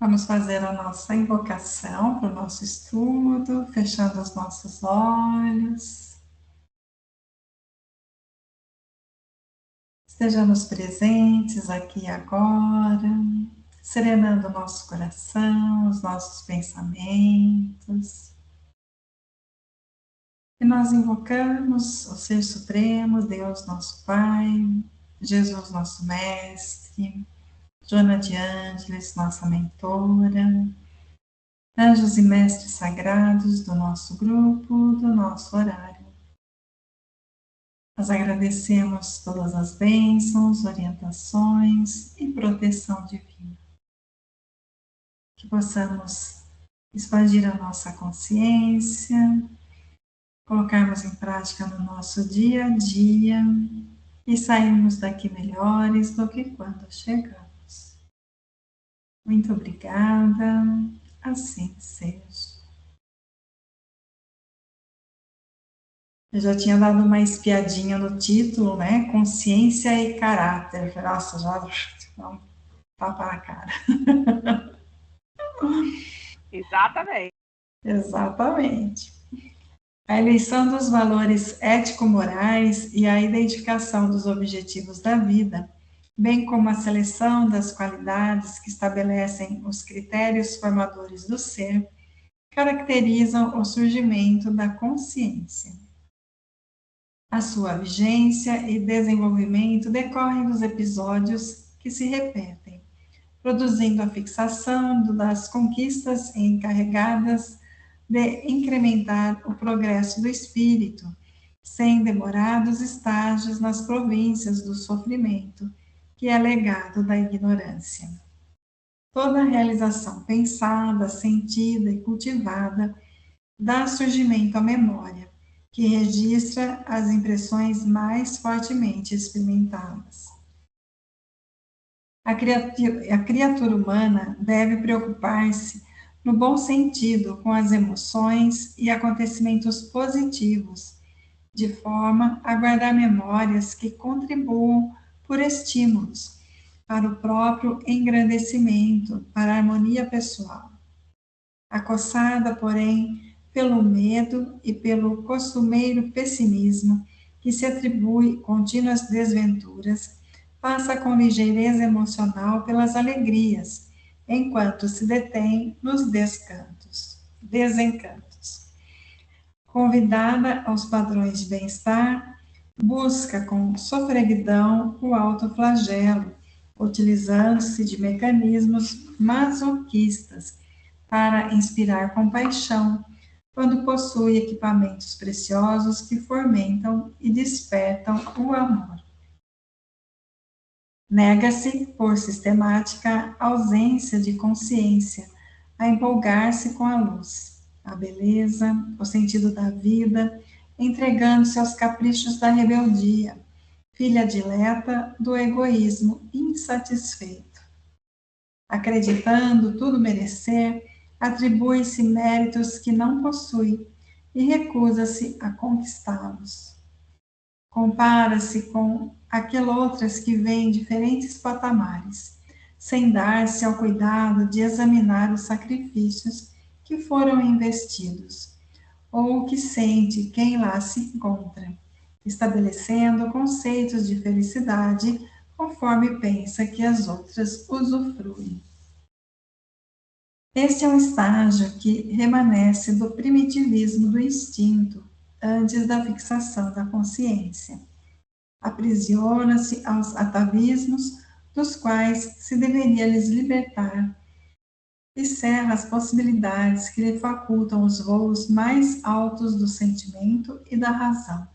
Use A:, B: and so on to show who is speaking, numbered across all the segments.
A: Vamos fazer a nossa invocação para o nosso estudo, fechando os nossos olhos. Estejamos presentes aqui e agora, serenando o nosso coração, os nossos pensamentos. E nós invocamos o Ser Supremo, Deus nosso Pai, Jesus nosso Mestre, Joana de Ângeles, nossa mentora, anjos e mestres sagrados do nosso grupo, do nosso horário. Nós agradecemos todas as bênçãos, orientações e proteção divina. Que possamos expandir a nossa consciência, colocarmos em prática no nosso dia a dia e sairmos daqui melhores do que quando chegamos. Muito obrigada, assim seja. Eu já tinha dado uma espiadinha no título, né? Consciência e caráter. Nossa, já dá um tapa na cara.
B: Exatamente.
A: Exatamente. A eleição dos valores ético-morais e a identificação dos objetivos da vida, bem como a seleção das qualidades que estabelecem os critérios formadores do ser, caracterizam o surgimento da consciência. A sua vigência e desenvolvimento decorrem dos episódios que se repetem, produzindo a fixação das conquistas encarregadas de incrementar o progresso do espírito, sem demorados estágios nas províncias do sofrimento, que é legado da ignorância. Toda realização pensada, sentida e cultivada dá surgimento à memória, que registra as impressões mais fortemente experimentadas. A criatura humana deve preocupar-se, no bom sentido, com as emoções e acontecimentos positivos, de forma a guardar memórias que contribuam por estímulos para o próprio engrandecimento, para a harmonia pessoal. Acossada, porém, pelo medo e pelo costumeiro pessimismo que se atribui contínuas desventuras, passa com ligeireza emocional pelas alegrias, enquanto se detém nos desencantos. Convidada aos padrões de bem-estar, busca com sofreguidão o autoflagelo, utilizando-se de mecanismos masoquistas para inspirar compaixão, quando possui equipamentos preciosos que fomentam e despertam o amor. Nega-se, por sistemática ausência de consciência, a empolgar-se com a luz, a beleza, o sentido da vida, entregando-se aos caprichos da rebeldia, filha dileta do egoísmo insatisfeito. Acreditando tudo merecer, atribui-se méritos que não possui e recusa-se a conquistá-los. Compara-se com aquelas que vêm em diferentes patamares, sem dar-se ao cuidado de examinar os sacrifícios que foram investidos, ou o que sente quem lá se encontra, estabelecendo conceitos de felicidade conforme pensa que as outras usufruem. Este é um estágio que remanesce do primitivismo do instinto, antes da fixação da consciência. Aprisiona-se aos atavismos dos quais se deveria lhes libertar e cerra as possibilidades que lhe facultam os voos mais altos do sentimento e da razão.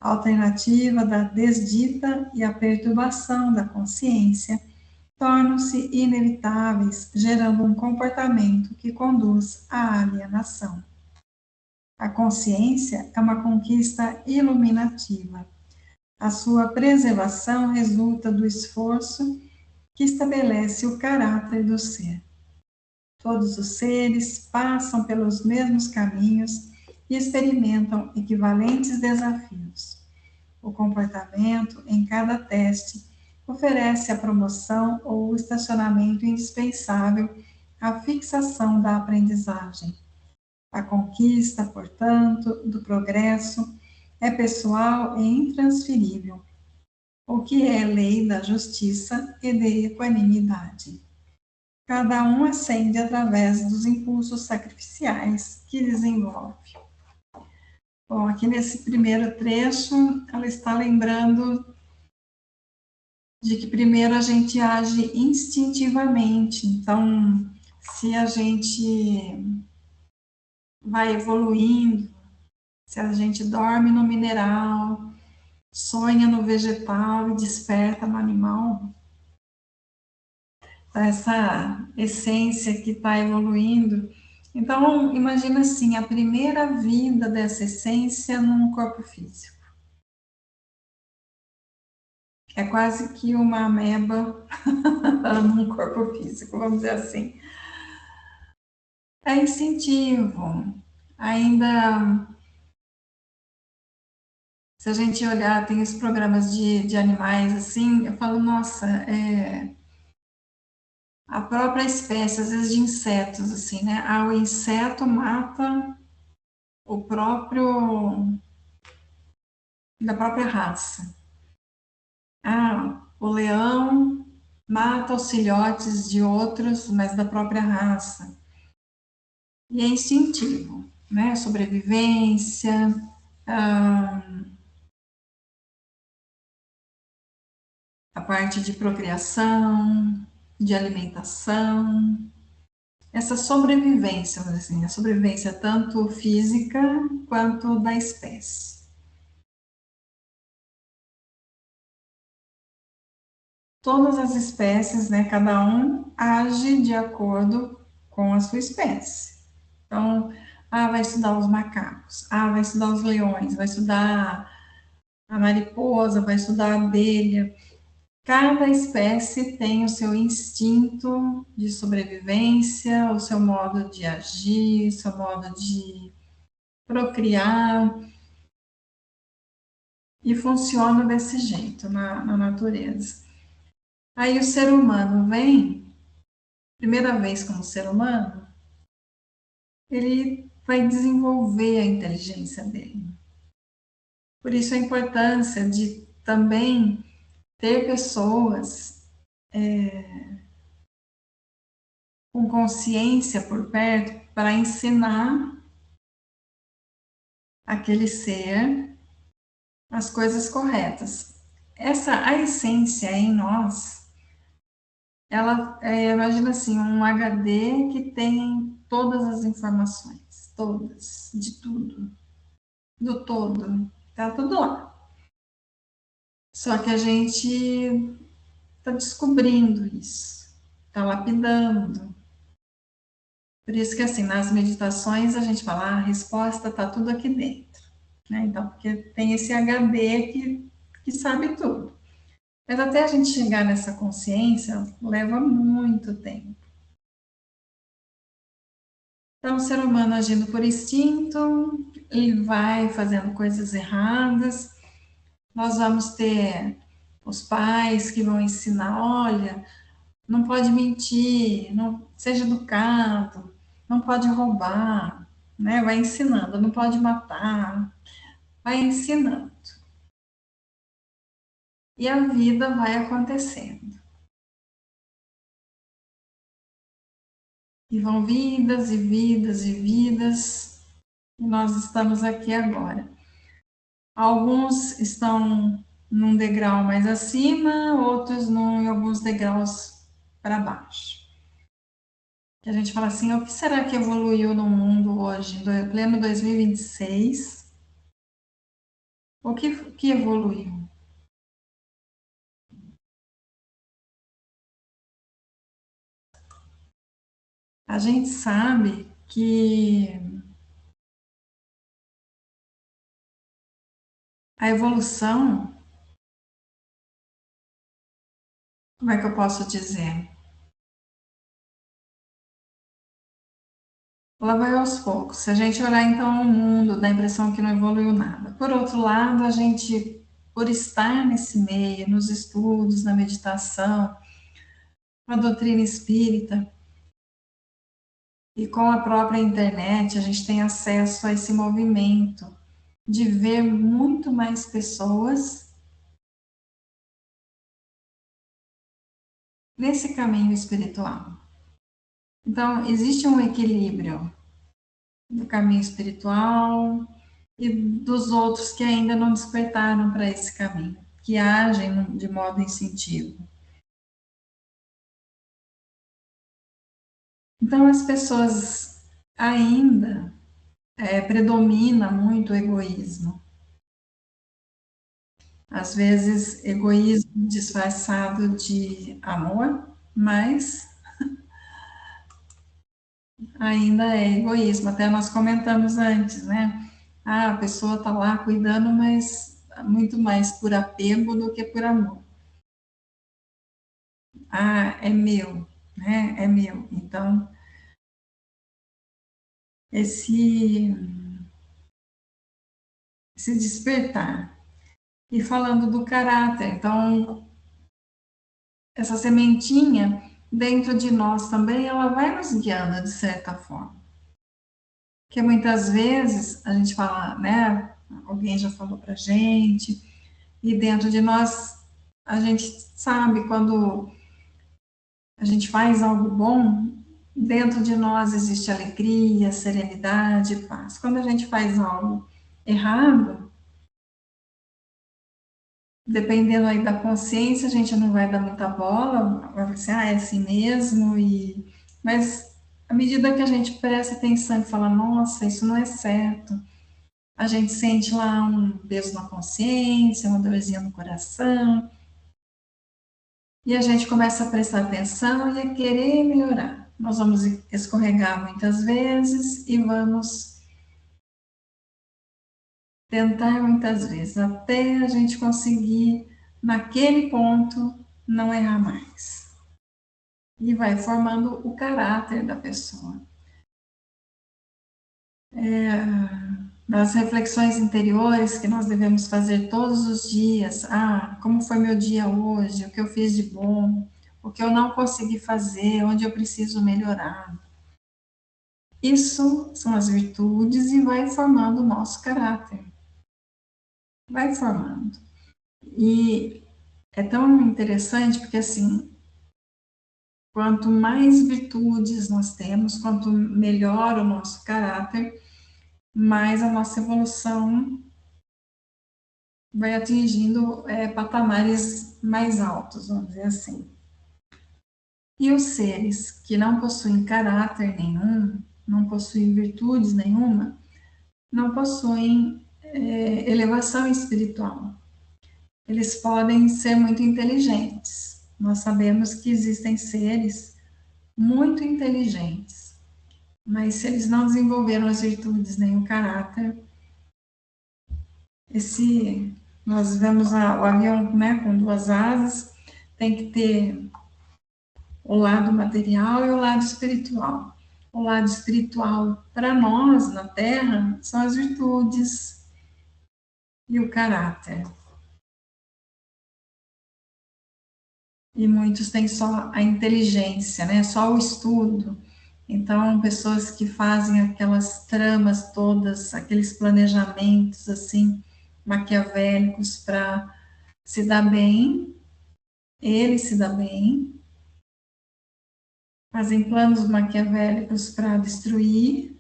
A: A alternativa da desdita e a perturbação da consciência tornam-se inevitáveis, gerando um comportamento que conduz à alienação. A consciência é uma conquista iluminativa. A sua preservação resulta do esforço que estabelece o caráter do ser. Todos os seres passam pelos mesmos caminhos e experimentam equivalentes desafios. O comportamento em cada teste oferece a promoção ou o estacionamento indispensável à fixação da aprendizagem. A conquista, portanto, do progresso é pessoal e intransferível, o que é lei da justiça e de equanimidade. Cada um ascende através dos impulsos sacrificiais que desenvolve. Bom, aqui nesse primeiro trecho, ela está lembrando de que primeiro a gente age instintivamente. Então, se a gente vai evoluindo, se a gente dorme no mineral, sonha no vegetal e desperta no animal, essa essência que está evoluindo. Então, imagina assim, a primeira vida dessa essência num corpo físico. É quase que uma ameba num corpo físico, vamos dizer assim. É instintivo. Ainda, se a gente olhar, tem os programas de animais, assim, eu falo, nossa, a própria espécie, às vezes de insetos, assim, né? O inseto mata o próprio, da própria raça. O leão mata os filhotes de outros, mas da própria raça. E é instintivo, né? Sobrevivência, a parte de procriação, de alimentação, essa sobrevivência, vamos dizer assim, a sobrevivência tanto física quanto da espécie. Todas as espécies, né, cada um age de acordo com a sua espécie. Então, vai estudar os macacos, vai estudar os leões, vai estudar a mariposa, vai estudar a abelha. Cada espécie tem o seu instinto de sobrevivência, o seu modo de agir, o seu modo de procriar, e funciona desse jeito na natureza. Aí o ser humano vem, primeira vez como ser humano, ele vai desenvolver a inteligência dele. Por isso a importância de também ter pessoas com consciência por perto para ensinar aquele ser as coisas corretas. A essência em nós, ela imagina assim, um HD que tem todas as informações, todas, de tudo, do todo, tá tudo lá. Só que a gente está descobrindo isso, está lapidando. Por isso que assim, nas meditações a gente fala, a resposta está tudo aqui dentro, né? Então, porque tem esse HD que sabe tudo. Mas até a gente chegar nessa consciência, leva muito tempo. Então, o ser humano agindo por instinto, ele vai fazendo coisas erradas. Nós vamos ter os pais que vão ensinar, olha, não pode mentir, não seja educado, não pode roubar, né? Vai ensinando, não pode matar, vai ensinando. E a vida vai acontecendo. E vão vidas e vidas e vidas, e nós estamos aqui agora. Alguns estão num degrau mais acima, outros em alguns degraus para baixo. Que a gente fala assim, o que será que evoluiu no mundo hoje, em pleno 2026? O que evoluiu? A gente sabe que a evolução, como é que eu posso dizer? Ela vai aos poucos. Se a gente olhar então o mundo, dá a impressão que não evoluiu nada. Por outro lado, a gente por estar nesse meio, nos estudos, na meditação, com a doutrina espírita, e com a própria internet, a gente tem acesso a esse movimento de ver muito mais pessoas nesse caminho espiritual. Então, existe um equilíbrio do caminho espiritual e dos outros que ainda não despertaram para esse caminho, que agem de modo instintivo. Então, as pessoas ainda predomina muito o egoísmo. Às vezes, egoísmo disfarçado de amor, mas ainda é egoísmo. Até nós comentamos antes, né? Ah, a pessoa está lá cuidando, mas muito mais por apego do que por amor. Ah, é meu, né? É meu. Então, esse despertar. E falando do caráter, então, essa sementinha dentro de nós também, ela vai nos guiando de certa forma. Porque muitas vezes a gente fala, né? Alguém já falou pra gente, e dentro de nós a gente sabe quando a gente faz algo bom, dentro de nós existe alegria, serenidade, paz. Quando a gente faz algo errado, dependendo aí da consciência, a gente não vai dar muita bola, vai ser, é assim mesmo, mas à medida que a gente presta atenção e fala, nossa, isso não é certo, a gente sente lá um peso na consciência, uma dorzinha no coração, e a gente começa a prestar atenção e a querer melhorar. Nós vamos escorregar muitas vezes e vamos tentar muitas vezes, até a gente conseguir, naquele ponto, não errar mais. E vai formando o caráter da pessoa. Das reflexões interiores que nós devemos fazer todos os dias. Ah, como foi meu dia hoje? O que eu fiz de bom? O que eu não consegui fazer? Onde eu preciso melhorar? Isso são as virtudes e vai formando o nosso caráter. Vai formando. E é tão interessante porque, assim, quanto mais virtudes nós temos, quanto melhor o nosso caráter, mais a nossa evolução vai atingindo patamares mais altos, vamos dizer assim. E os seres que não possuem caráter nenhum, não possuem virtudes nenhuma, não possuem elevação espiritual. Eles podem ser muito inteligentes. Nós sabemos que existem seres muito inteligentes, mas se eles não desenvolveram as virtudes nem o caráter, nós vemos o avião, né, com duas asas, tem que ter o lado material e o lado espiritual. O lado espiritual, para nós, na Terra, são as virtudes e o caráter. E muitos têm só a inteligência, né? Só o estudo. Então, pessoas que fazem aquelas tramas todas, aqueles planejamentos assim maquiavélicos para se dar bem, ele se dá bem, fazem planos maquiavélicos para destruir.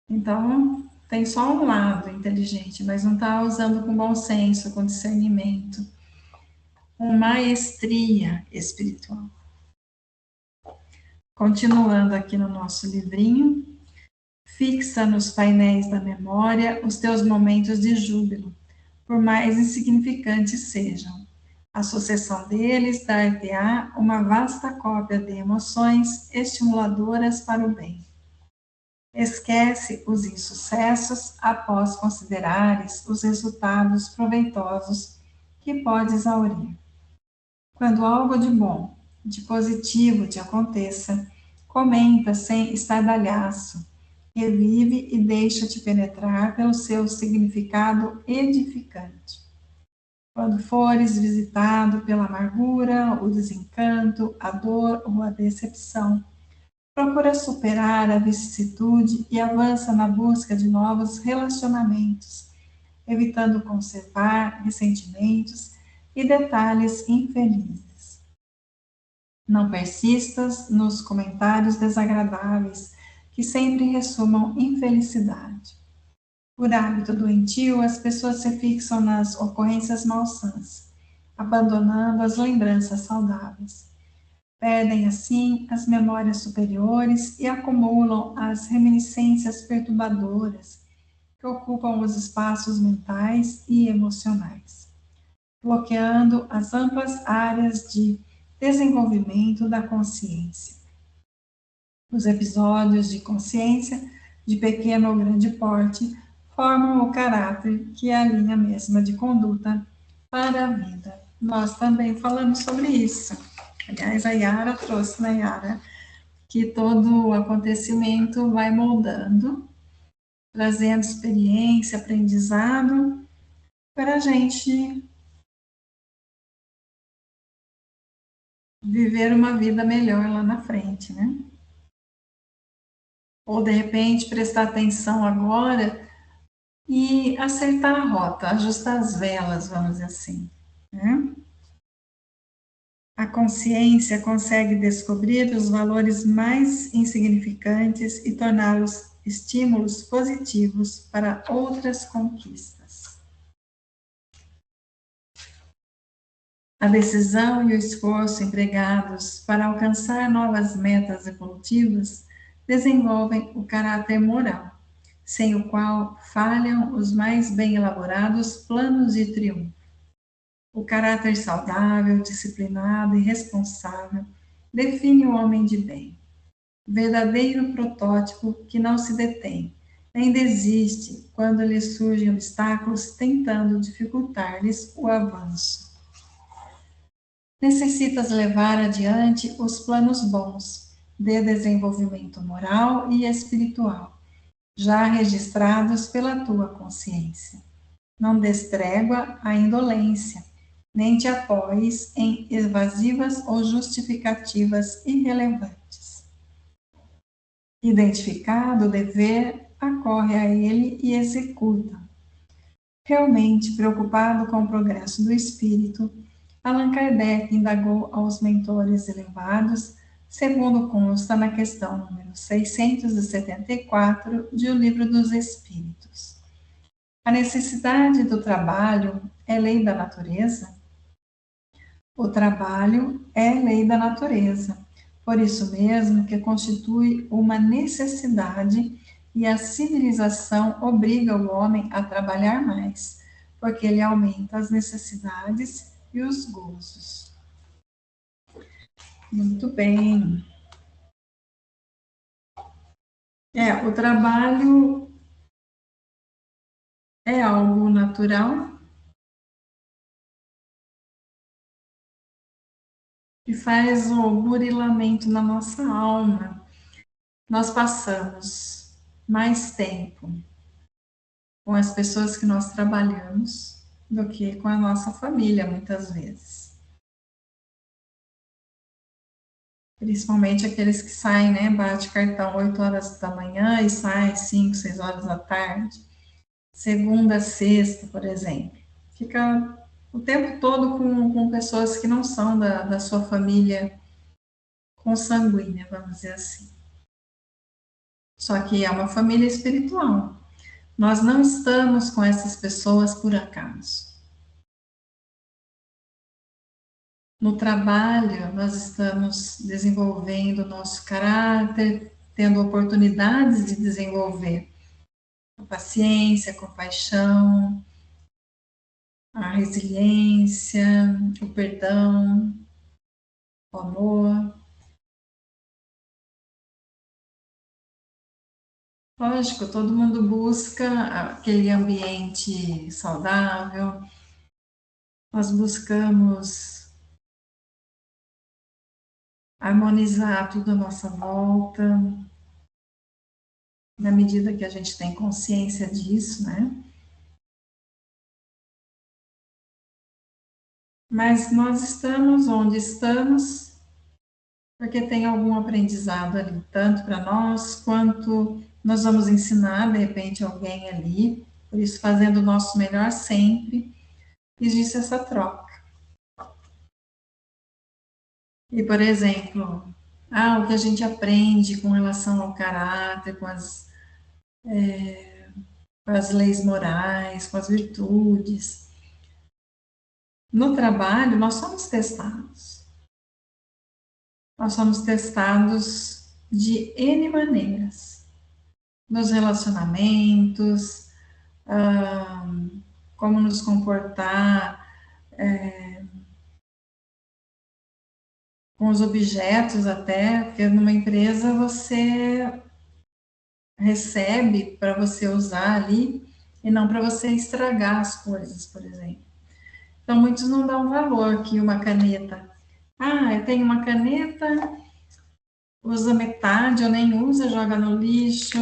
A: Então, tem só um lado inteligente, mas não está usando com bom senso, com discernimento, com maestria espiritual. Continuando aqui no nosso livrinho, fixa nos painéis da memória os teus momentos de júbilo, por mais insignificantes sejam. A sucessão deles dar-te-á uma vasta cópia de emoções estimuladoras para o bem. Esquece os insucessos após considerares os resultados proveitosos que podes aurir. Quando algo de bom, de positivo te aconteça, comenta sem estardalhaço, revive e deixa-te penetrar pelo seu significado edificante. Quando fores visitado pela amargura, o desencanto, a dor ou a decepção, procura superar a vicissitude e avança na busca de novos relacionamentos, evitando conservar ressentimentos e detalhes infelizes. Não persistas nos comentários desagradáveis que sempre ressumam infelicidade. Por hábito doentio, as pessoas se fixam nas ocorrências malsãs, abandonando as lembranças saudáveis. Perdem, assim, as memórias superiores e acumulam as reminiscências perturbadoras que ocupam os espaços mentais e emocionais, bloqueando as amplas áreas de desenvolvimento da consciência. Os episódios de consciência, de pequeno ou grande porte, formam o caráter que é a linha mesma de conduta para a vida. Nós também falamos sobre isso. Aliás, a Yara trouxe, né, Yara, que todo o acontecimento vai moldando, trazendo experiência, aprendizado, para a gente viver uma vida melhor lá na frente, né? Ou, de repente, prestar atenção agora e acertar a rota, ajustar as velas, vamos dizer assim, né? A consciência consegue descobrir os valores mais insignificantes e torná-los estímulos positivos para outras conquistas. A decisão e o esforço empregados para alcançar novas metas evolutivas desenvolvem o caráter moral, sem o qual falham os mais bem elaborados planos de triunfo. O caráter saudável, disciplinado e responsável define o homem de bem, verdadeiro protótipo que não se detém, nem desiste quando lhe surgem obstáculos tentando dificultar-lhes o avanço. Necessitas levar adiante os planos bons de desenvolvimento moral e espiritual, já registrados pela tua consciência. Não des trégua à indolência, nem te apoies em evasivas ou justificativas irrelevantes. Identificado o dever, acorre a ele e executa. Realmente preocupado com o progresso do espírito, Allan Kardec indagou aos mentores elevados, segundo consta na questão número 674 de O Livro dos Espíritos. A necessidade do trabalho é lei da natureza? O trabalho é lei da natureza, por isso mesmo que constitui uma necessidade e a civilização obriga o homem a trabalhar mais, porque ele aumenta as necessidades e os gozos. Muito bem. O trabalho é algo natural que faz o burilamento na nossa alma. Nós passamos mais tempo com as pessoas que nós trabalhamos do que com a nossa família, muitas vezes. Principalmente aqueles que saem, né, bate cartão 8 horas da manhã e sai 5, 6 horas da tarde. Segunda a sexta, por exemplo. Fica o tempo todo com pessoas que não são da sua família consanguínea, vamos dizer assim. Só que é uma família espiritual. Nós não estamos com essas pessoas por acaso. No trabalho, nós estamos desenvolvendo o nosso caráter, tendo oportunidades de desenvolver a paciência, a compaixão, a resiliência, o perdão, o amor. Lógico, todo mundo busca aquele ambiente saudável, nós buscamos harmonizar tudo à nossa volta, na medida que a gente tem consciência disso, né? Mas nós estamos onde estamos porque tem algum aprendizado ali, tanto para nós, quanto nós vamos ensinar, de repente, alguém ali, por isso fazendo o nosso melhor sempre, existe essa troca. E, por exemplo, o que a gente aprende com relação ao caráter, com as leis morais, com as virtudes. No trabalho, nós somos testados. Nós somos testados de N maneiras. Nos relacionamentos, como nos comportar com os objetos até, porque numa empresa você recebe para você usar ali e não para você estragar as coisas, por exemplo. Então, muitos não dão valor que uma caneta. Eu tenho uma caneta, usa metade, ou nem usa, joga no lixo,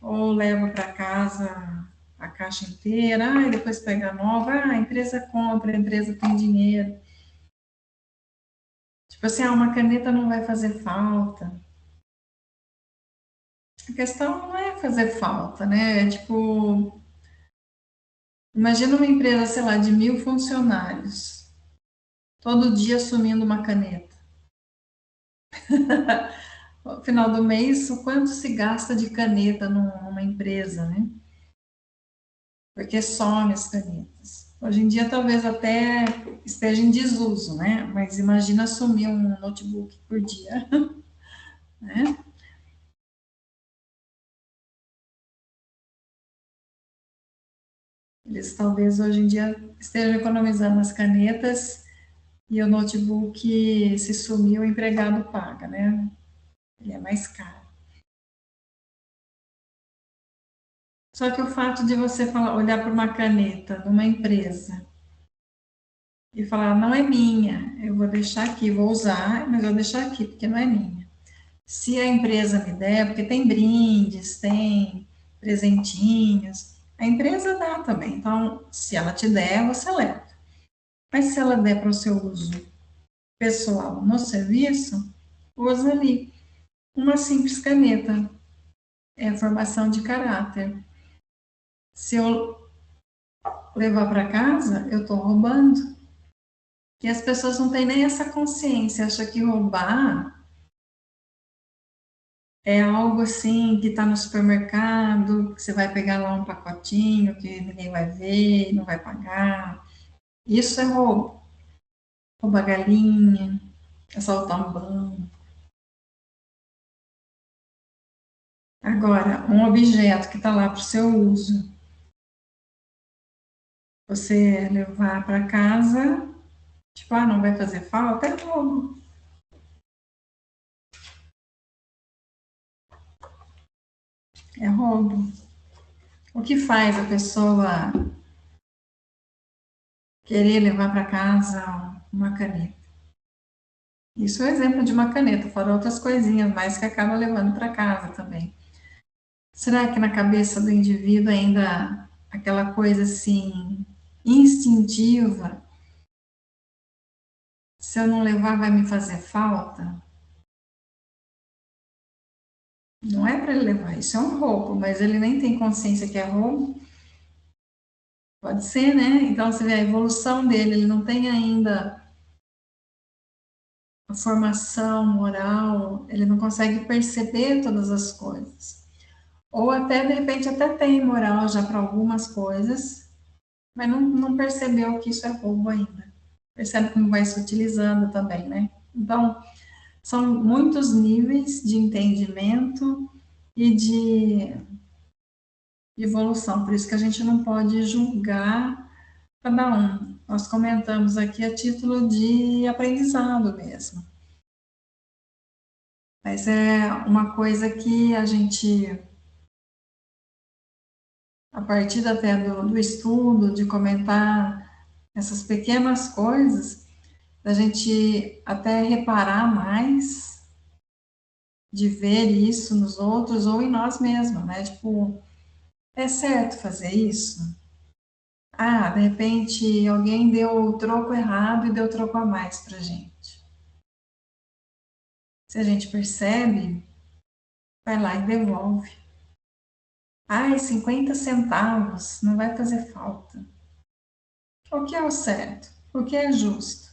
A: ou leva para casa a caixa inteira, e depois pega a nova, a empresa compra, a empresa tem dinheiro. Tipo assim, uma caneta não vai fazer falta. A questão não é fazer falta, né? É tipo, imagina uma empresa, sei lá, de 1.000 funcionários, todo dia assumindo uma caneta. No final do mês, o quanto se gasta de caneta numa empresa, né? Porque some as canetas. Hoje em dia, talvez até esteja em desuso, né? Mas imagina assumir um notebook por dia, né? Eles talvez hoje em dia estejam economizando as canetas e o notebook, se sumir, o empregado paga, né? Ele é mais caro. Só que o fato de você olhar para uma caneta numa empresa e falar, não é minha, eu vou deixar aqui, vou usar, mas eu vou deixar aqui, porque não é minha. Se a empresa me der, porque tem brindes, tem presentinhos, a empresa dá também. Então, se ela te der, você leva. Mas se ela der para o seu uso pessoal no serviço, usa ali. Uma simples caneta é a formação de caráter. Se eu levar para casa, eu estou roubando. E as pessoas não têm nem essa consciência, acham que roubar é algo assim que está no supermercado, que você vai pegar lá um pacotinho que ninguém vai ver, não vai pagar. Isso é roubo. Roubar galinha, assaltar um banco. Agora, um objeto que está lá para o seu uso, você levar para casa, tipo, não vai fazer falta, é roubo. É roubo. O que faz a pessoa querer levar para casa uma caneta? Isso é o exemplo de uma caneta, fora outras coisinhas mais que acaba levando para casa também. Será que na cabeça do indivíduo ainda aquela coisa assim instintiva, se eu não levar vai me fazer falta? Não é para ele levar, isso é um roubo, mas ele nem tem consciência que é roubo. Pode ser, né? Então você vê a evolução dele, ele não tem ainda a formação moral, ele não consegue perceber todas as coisas. Ou até, de repente, até tem moral já para algumas coisas, mas não percebeu que isso é roubo ainda. Percebe como vai se utilizando também, né? Então, são muitos níveis de entendimento e de evolução, por isso que a gente não pode julgar cada um. Nós comentamos aqui a título de aprendizado mesmo. Mas é uma coisa que a gente, a partir até do estudo, de comentar essas pequenas coisas, a gente até reparar mais de ver isso nos outros ou em nós mesmos, né? Tipo, é certo fazer isso? Ah, de repente alguém deu o troco errado e deu troco a mais pra gente. Se a gente percebe, vai lá e devolve. Ai, 50 centavos, não vai fazer falta. O que é o certo? O que é justo?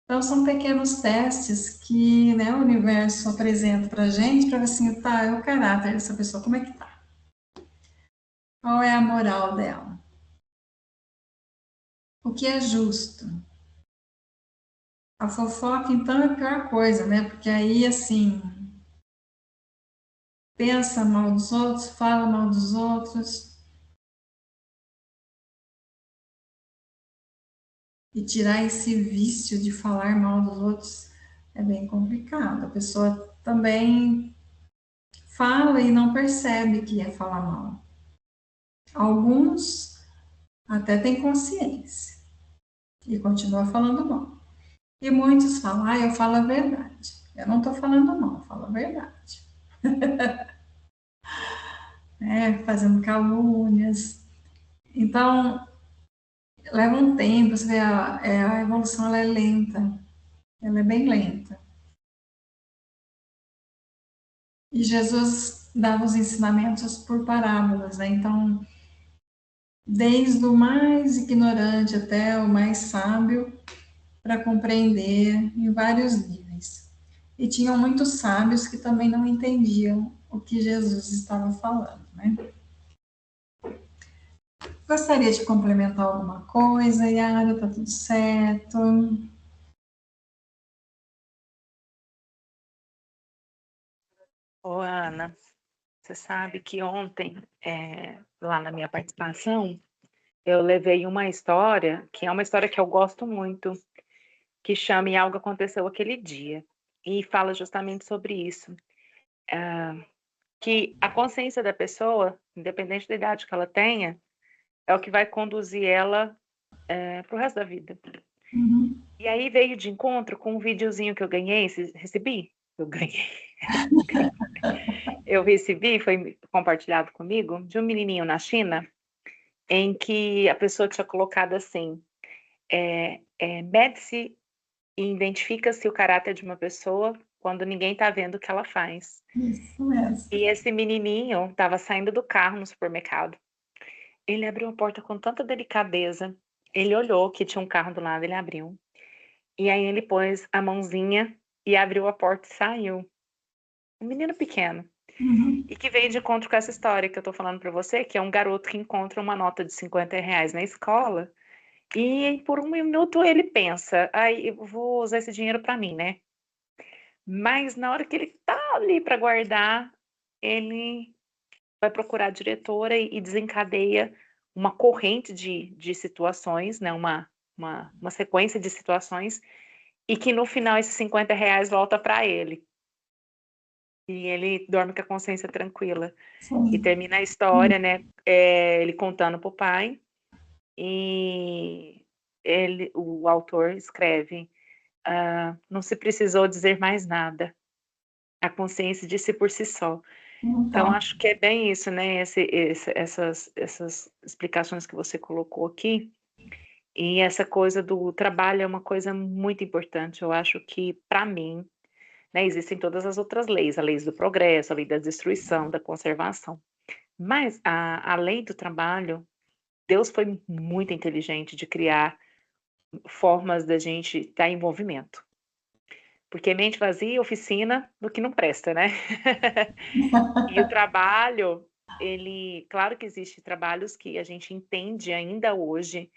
A: Então, são pequenos testes que, né, o universo apresenta para a gente, para ver assim, tá, é o caráter dessa pessoa, como é que tá? Qual é a moral dela? O que é justo? A fofoca, então, é a pior coisa, né? Porque aí, assim, pensa mal dos outros, fala mal dos outros, e tirar esse vício de falar mal dos outros é bem complicado. A pessoa também fala e não percebe que é falar mal. Alguns até têm consciência e continua falando mal. E muitos falam, ah, eu falo a verdade. Eu não estou falando mal, eu falo a verdade. Fazendo calúnias. Então, leva um tempo, você vê, a evolução ela é lenta, ela é bem lenta. E Jesus dava os ensinamentos por parábolas, né? Então, desde o mais ignorante até o mais sábio, para compreender em vários níveis. E tinham muitos sábios que também não entendiam o que Jesus estava falando, né? Gostaria de complementar alguma coisa, Yara? Tá tudo certo?
B: Ô, Ana, você sabe que ontem, lá na minha participação, eu levei uma história, que é uma história que eu gosto muito, que chama E Algo Aconteceu Aquele Dia, e fala justamente sobre isso, que a consciência da pessoa, independente da idade que ela tenha, é o que vai conduzir ela para o resto da vida.
A: Uhum.
B: E aí veio de encontro com um videozinho que eu ganhei, recebi? Eu ganhei. Eu recebi, foi compartilhado comigo, de um menininho na China, em que a pessoa tinha colocado assim, mede-se e identifica-se o caráter de uma pessoa quando ninguém está vendo o que ela faz.
A: Isso mesmo.
B: E esse menininho estava saindo do carro no supermercado. Ele abriu a porta com tanta delicadeza. Ele olhou que tinha um carro do lado, ele abriu. E aí ele pôs a mãozinha e abriu a porta e saiu. Um menino pequeno.
A: Uhum.
B: E que veio de encontro com essa história que eu tô falando para você, que é um garoto que encontra uma nota de R$ 50 na escola e por um minuto ele pensa, ai, eu vou usar esse dinheiro para mim, né? Mas na hora que ele tá ali para guardar, ele vai procurar a diretora e desencadeia uma corrente de situações, né? Uma sequência de situações e que no final esses R$ 50 volta para ele. E ele dorme com a consciência tranquila. E
A: Sim.
B: termina a história, né, ele contando para o pai, e o autor escreve, não se precisou dizer mais nada, a consciência disse por si só. Então
A: Então,
B: acho que é bem isso, né, essas explicações que você colocou aqui, e essa coisa do trabalho é uma coisa muito importante, eu acho que para mim, né, existem todas as outras leis, a lei do progresso, a lei da destruição, da conservação, mas a lei do trabalho, Deus foi muito inteligente de criar formas da gente estar em movimento. Porque mente vazia, oficina do que não presta, né? E o trabalho, ele, claro que existe trabalhos que a gente entende ainda hoje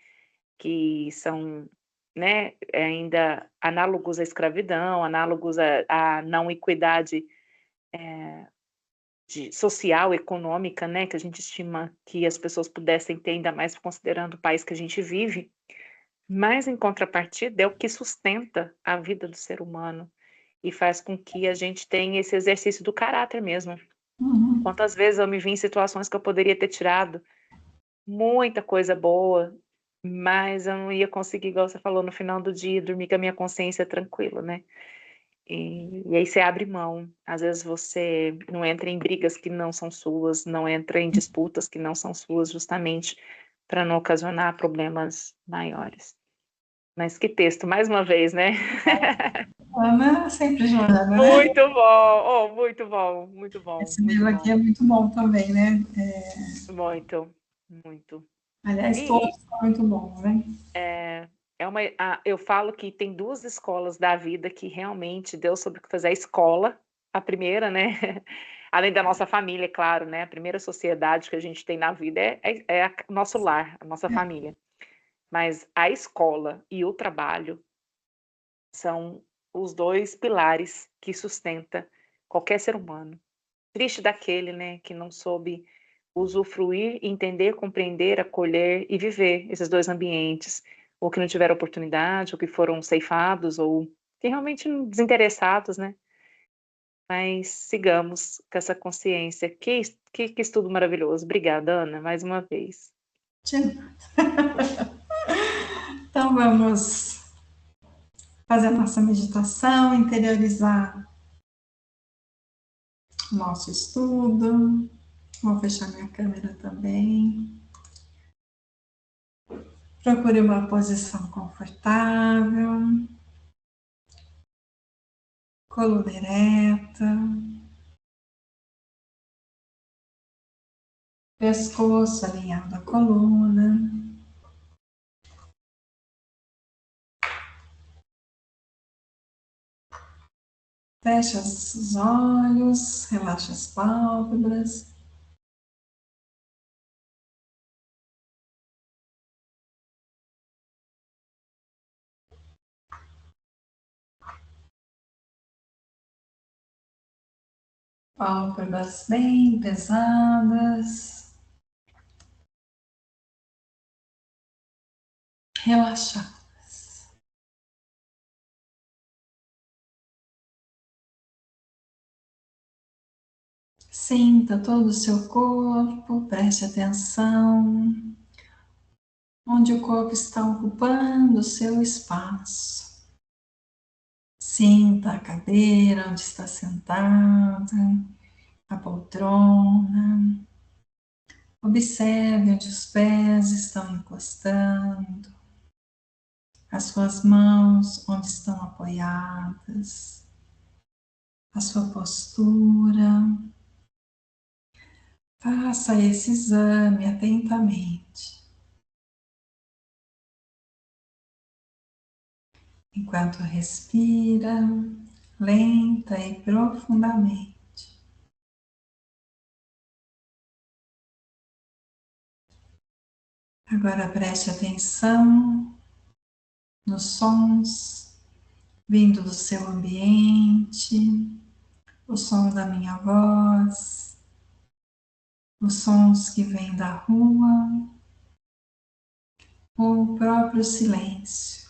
B: que são, né, ainda análogos à escravidão, análogos à não equidade social, econômica, né, que a gente estima que as pessoas pudessem ter, ainda mais considerando o país que a gente vive. Mas, em contrapartida, é o que sustenta a vida do ser humano e faz com que a gente tenha esse exercício do caráter mesmo.
A: uhum.
B: Quantas vezes eu me vi em situações que eu poderia ter tirado muita coisa boa, mas eu não ia conseguir, igual você falou, no final do dia, dormir com a minha consciência tranquila, né? E aí você abre mão. Às vezes você não entra em brigas que não são suas, não entra em disputas que não são suas, justamente para não ocasionar problemas maiores. Mas que texto, mais uma vez, né?
A: Ana sempre chorando, né?
B: Muito bom, oh, muito bom, muito bom,
A: Esse
B: muito
A: livro aqui
B: bom.
A: é muito bom também, né?
B: Muito, muito.
A: Aliás,
B: E
A: todos são muito bons, né?
B: eu falo que tem duas escolas da vida que realmente Deus soube o que fazer. A escola, a primeira, né? Além da nossa família, é claro, né? A primeira sociedade que a gente tem na vida é o nosso lar, a nossa família. Mas a escola e o trabalho são os dois pilares que sustenta qualquer ser humano. Triste daquele, né, que não soube usufruir, entender, compreender, acolher e viver esses dois ambientes, ou que não tiveram oportunidade, ou que foram ceifados, ou que realmente desinteressados, né? Mas sigamos com essa consciência. Que estudo maravilhoso. Obrigada, Ana, mais uma vez.
A: Então vamos fazer a nossa meditação, interiorizar o nosso estudo. Vou fechar minha câmera também. Procure uma posição confortável, coluna ereta, pescoço alinhado à coluna. Feche os olhos, relaxa as pálpebras. Pálpebras bem pesadas, relaxadas. Sinta todo o seu corpo, preste atenção onde o corpo está ocupando o seu espaço. Sinta a cadeira onde está sentada, a poltrona. Observe onde os pés estão encostando, as suas mãos onde estão apoiadas, a sua postura. Faça esse exame atentamente, enquanto respira lenta e profundamente. Agora preste atenção nos sons vindo do seu ambiente, o som da minha voz, os sons que vêm da rua ou o próprio silêncio.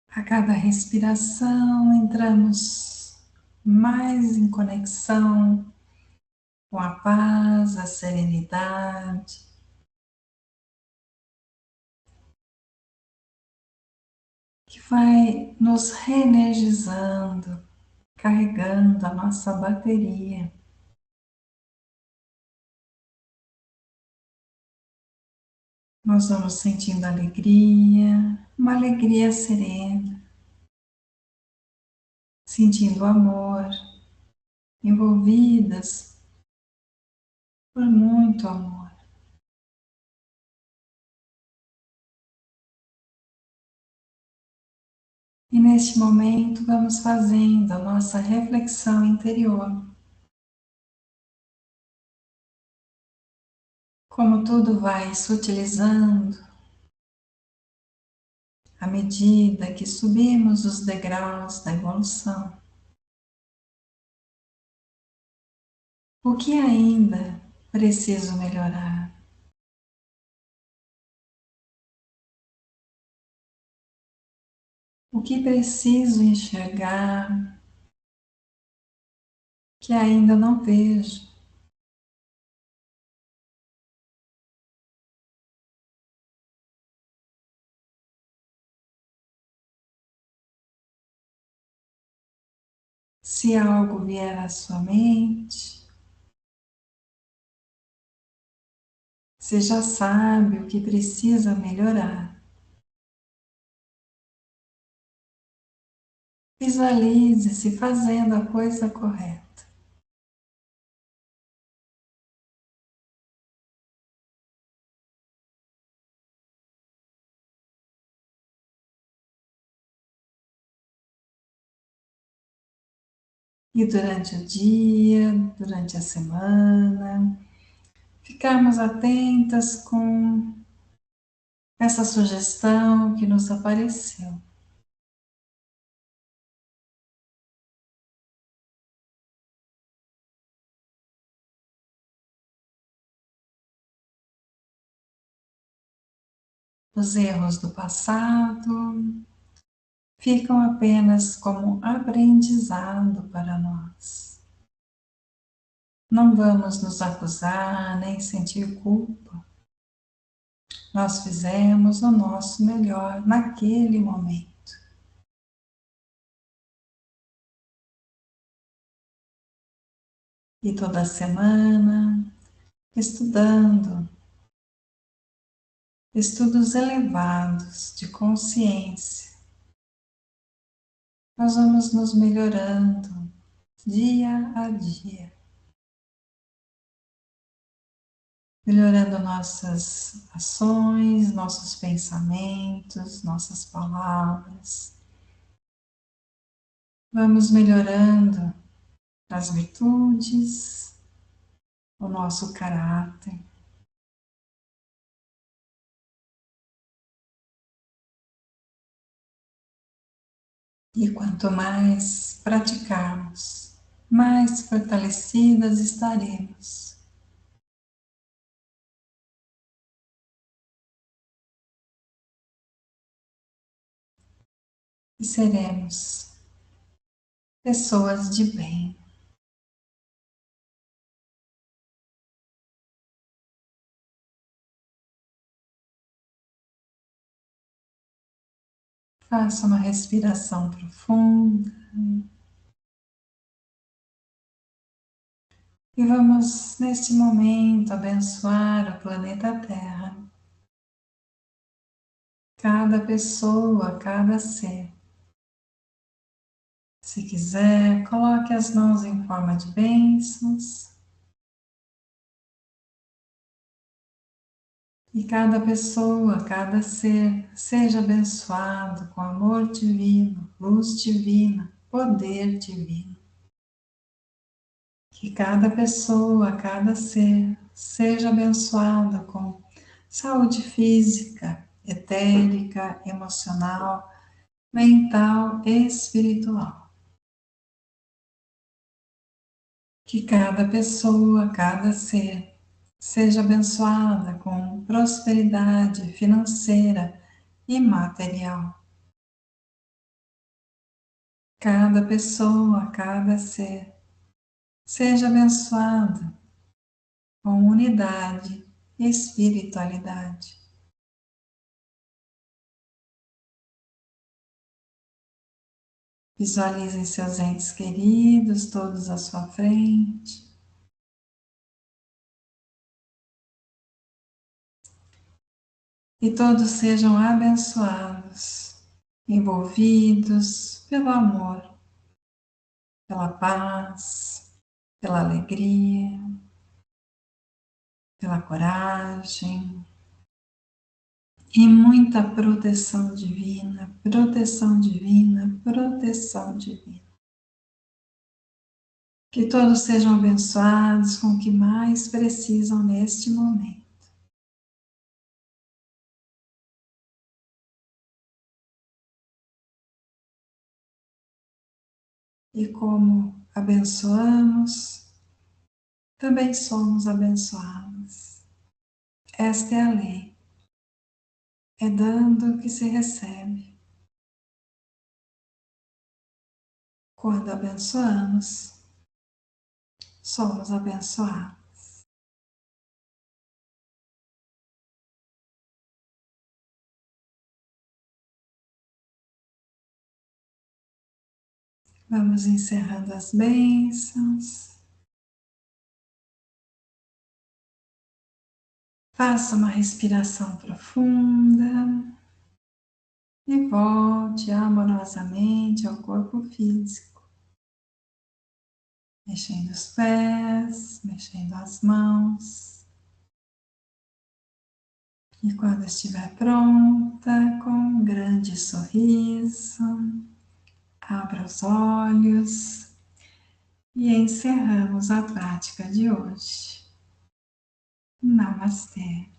A: A cada respiração entramos mais em conexão com a paz, a serenidade, que vai nos reenergizando, carregando a nossa bateria. Nós vamos sentindo alegria, uma alegria serena, sentindo amor, envolvidas por muito amor. E neste momento vamos fazendo a nossa reflexão interior. Como tudo vai sutilizando à medida que subimos os degraus da evolução. O que ainda preciso melhorar? O que preciso enxergar que ainda não vejo. Se algo vier à sua mente, você já sabe o que precisa melhorar. Visualize-se fazendo a coisa correta. E durante o dia, durante a semana, ficarmos atentas com essa sugestão que nos apareceu. Os erros do passado ficam apenas como aprendizado para nós. Não vamos nos acusar nem sentir culpa. Nós fizemos o nosso melhor naquele momento. E toda semana, estudando, estudos elevados de consciência, nós vamos nos melhorando dia a dia, melhorando nossas ações, nossos pensamentos, nossas palavras. Vamos melhorando as virtudes, o nosso caráter. E quanto mais praticarmos, mais fortalecidas estaremos. E seremos pessoas de bem. Faça uma respiração profunda. E vamos, neste momento, abençoar o planeta Terra. Cada pessoa, cada ser. Se quiser, coloque as mãos em forma de bênçãos. E cada pessoa, cada ser, seja abençoado com amor divino, luz divina, poder divino. Que cada pessoa, cada ser, seja abençoado com saúde física, etérica, emocional, mental e espiritual. Que cada pessoa, cada ser, seja abençoada com prosperidade financeira e material. Cada pessoa, cada ser, seja abençoada com unidade e espiritualidade. Visualizem seus entes queridos, todos à sua frente. E todos sejam abençoados, envolvidos pelo amor, pela paz, pela alegria, pela coragem e muita proteção divina, proteção divina, proteção divina. Que todos sejam abençoados com o que mais precisam neste momento. E como abençoamos, também somos abençoados. Esta é a lei. É dando que se recebe. Quando abençoamos, somos abençoados. Vamos encerrando as bênçãos. Faça uma respiração profunda e volte amorosamente ao corpo físico, mexendo os pés, mexendo as mãos. E quando estiver pronta, com um grande sorriso, abra os olhos e encerramos a prática de hoje. Namastê.